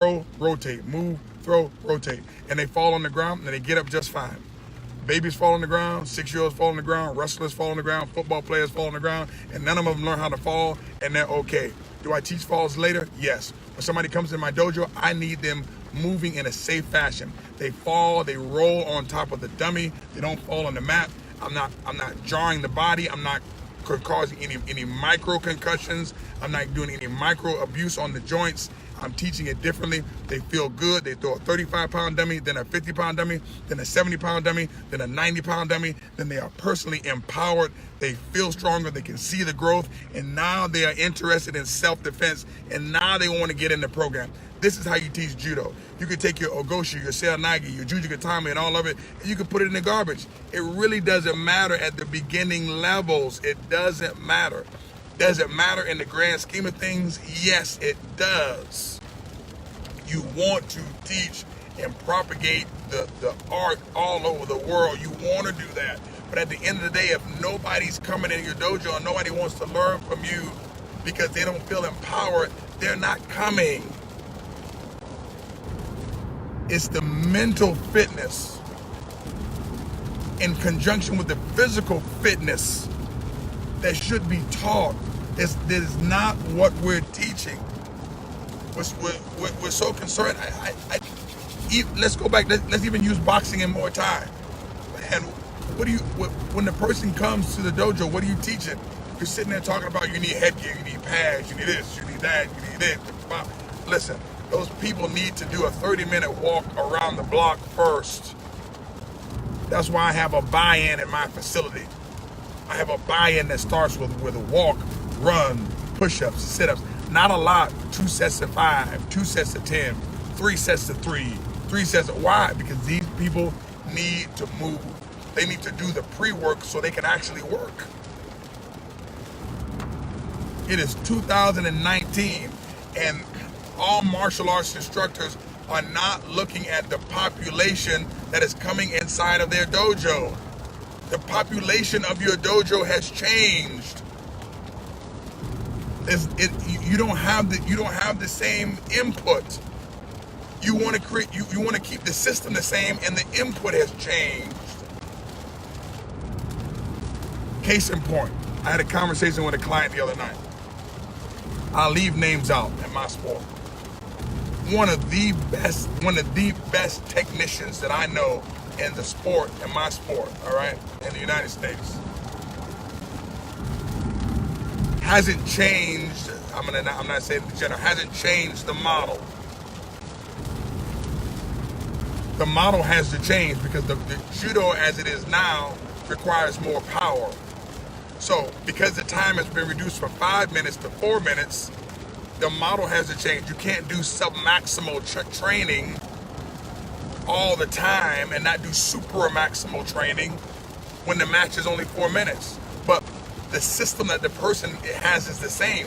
throw, rotate, move, throw, rotate. And they fall on the ground and they get up just fine. Babies fall on the ground, 6-year-olds fall on the ground, wrestlers fall on the ground, football players fall on the ground, and none of them learn how to fall, and they're okay. Do I teach falls later? Yes. When somebody comes in my dojo, I need them moving in a safe fashion. They fall, they roll on top of the dummy, they don't fall on the mat. I'm not jarring the body, I'm not causing any micro concussions, I'm not doing any micro abuse on the joints. I'm teaching it differently. They feel good. They throw a 35-pound dummy, then a 50-pound dummy, then a 70-pound dummy, then a 90-pound dummy. Then they are personally empowered. They feel stronger. They can see the growth. And now they are interested in self-defense. And now they want to get in the program. This is how you teach judo. You can take your ogoshi, your seoinage, your jujigatame, and all of it, and you can put it in the garbage. It really doesn't matter at the beginning levels. It doesn't matter. Does it matter in the grand scheme of things? Yes, it does. You want to teach and propagate the art all over the world. You want to do that. But at the end of the day, if nobody's coming in your dojo and nobody wants to learn from you because they don't feel empowered, they're not coming. It's the mental fitness in conjunction with the physical fitness that should be taught. This is not what we're teaching. We're so concerned. Let's go back. Let's even use boxing and Muay Thai. And when the person comes to the dojo, what are you teaching? You're sitting there talking about you need headgear, you need pads, you need this, you need that, you need this. Listen, those people need to do a 30-minute walk around the block first. That's why I have a buy-in in my facility. I have a buy-in that starts with a walk, run, push-ups, sit-ups. Not a lot. 2 sets of 5, 2 sets of 10, 3 sets of 3, 3 sets of... Why? Because these people need to move. They need to do the pre-work so they can actually work. It is 2019, and all martial arts instructors are not looking at the population that is coming inside of their dojo. The population of your dojo has changed. You don't have the same input. You want to create. You want to keep the system the same, and the input has changed. Case in point, I had a conversation with a client the other night. I'll leave names out in my sport. One of the best technicians that I know in the sport, in my sport, all right, in the United States, hasn't changed. I'm not saying the general, hasn't changed the model. The model has to change because the judo as it is now requires more power. So because the time has been reduced from 5 minutes to 4 minutes, the model has to change. You can't do sub-maximal training all the time and not do super maximal training when the match is only 4 minutes. But the system that the person has is the same.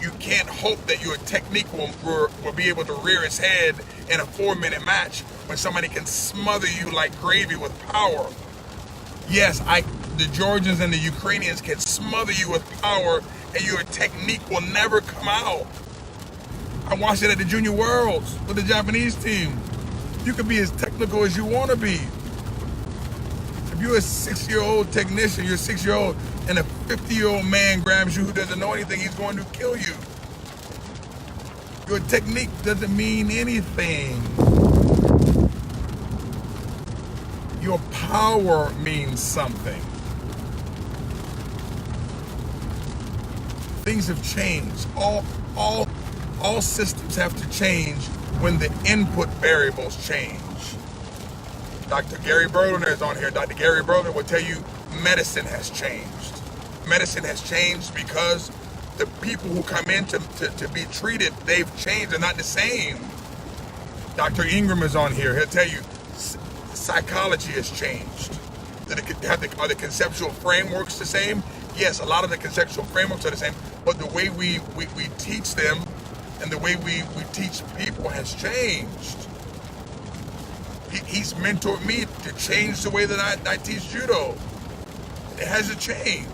You can't hope that your technique will be able to rear its head in a 4-minute match when somebody can smother you like gravy with power. Yes, the Georgians and the Ukrainians can smother you with power and your technique will never come out. I watched it at the Junior Worlds with the Japanese team. You can be as technical as you want to be. If you're a 6-year-old technician, you're a 6-year-old, and a 50-year-old man grabs you who doesn't know anything, he's going to kill you. Your technique doesn't mean anything. Your power means something. Things have changed. All systems have to change when the input variables change. Dr. Gary Berliner is on here. Dr. Gary Berliner will tell you medicine has changed. Medicine has changed because the people who come in to be treated, they've changed. They're not the same. Dr. Ingram is on here. He'll tell you psychology has changed. Are the conceptual frameworks the same? Yes, a lot of the conceptual frameworks are the same, but the way we teach them and the way we teach people has changed. He's mentored me to change the way that I teach judo. It has to change.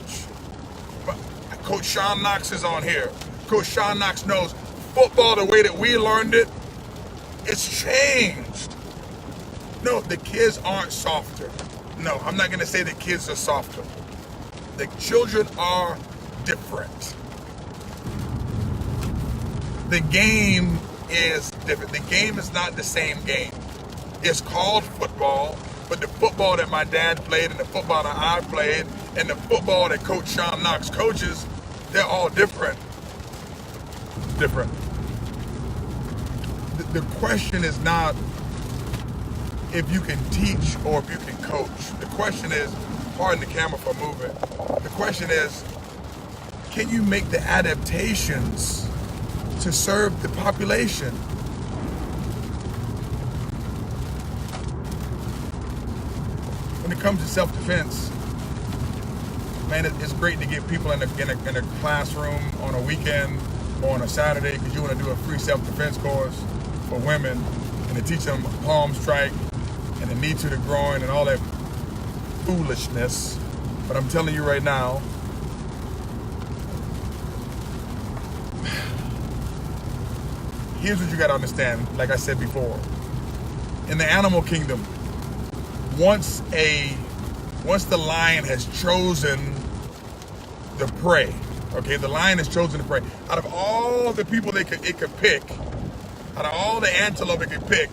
But Coach Sean Knox is on here. Coach Sean Knox knows football, the way that we learned it, it's changed. No, the kids aren't softer. No, I'm not going to say the kids are softer. The children are different. The game is different. The game is not the same game. It's called football, but the football that my dad played and the football that I played and the football that Coach Sean Knox coaches, they're all different. Different. The question is not if you can teach or if you can coach. The question is, pardon the camera for moving. The question is, can you make the adaptations to serve the population? When it comes to self-defense, man, it's great to get people in a classroom on a weekend or on a Saturday because you want to do a free self-defense course for women and to teach them palm strike and the knee to the groin and all that foolishness. But I'm telling you right now, here's what you got to understand. Like I said before, in the animal kingdom, once the lion has chosen the prey, okay, the lion has chosen the prey. Out of all the people it could pick, out of all the antelope it could pick,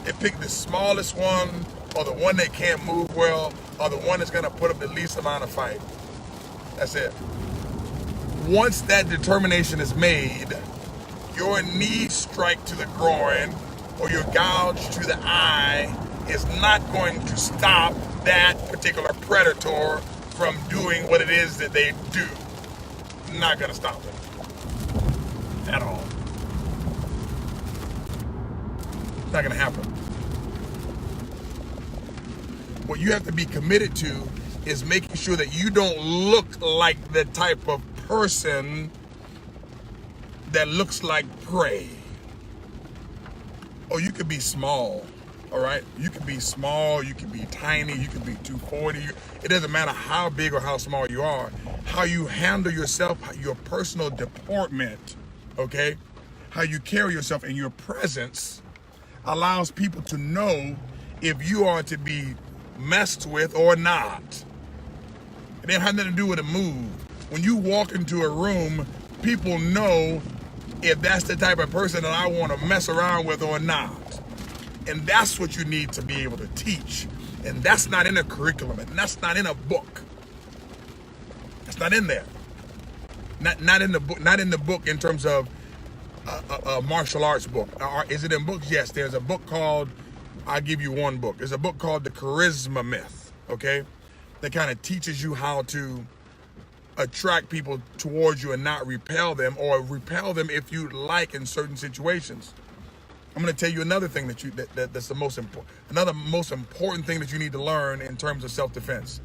it picked the smallest one, or the one that can't move well, or the one that's gonna put up the least amount of fight. That's it. Once that determination is made, your knee strike to the groin or your gouge to the eye is not going to stop that particular predator from doing what it is that they do. Not gonna stop it at all. It's not gonna happen. What you have to be committed to is making sure that you don't look like the type of person that looks like prey. Or you could be small, all right? You can be small, you can be tiny, you can be 240. It doesn't matter how big or how small you are. How you handle yourself, your personal deportment, okay? How you carry yourself and your presence allows people to know if you are to be messed with or not. It didn't have nothing to do with a move. When you walk into a room, people know if that's the type of person that I want to mess around with or not. And that's what you need to be able to teach. And that's not in a curriculum, and that's not in a book. That's not in there. Not in the book in terms of a martial arts book. Is it in books? Yes, there's a book called, I'll give you one book. There's a book called The Charisma Myth, okay? That kind of teaches you how to attract people towards you and not repel them, or repel them if you like in certain situations. I'm going to tell you another thing that's the most important. Another most important thing that you need to learn in terms of self-defense.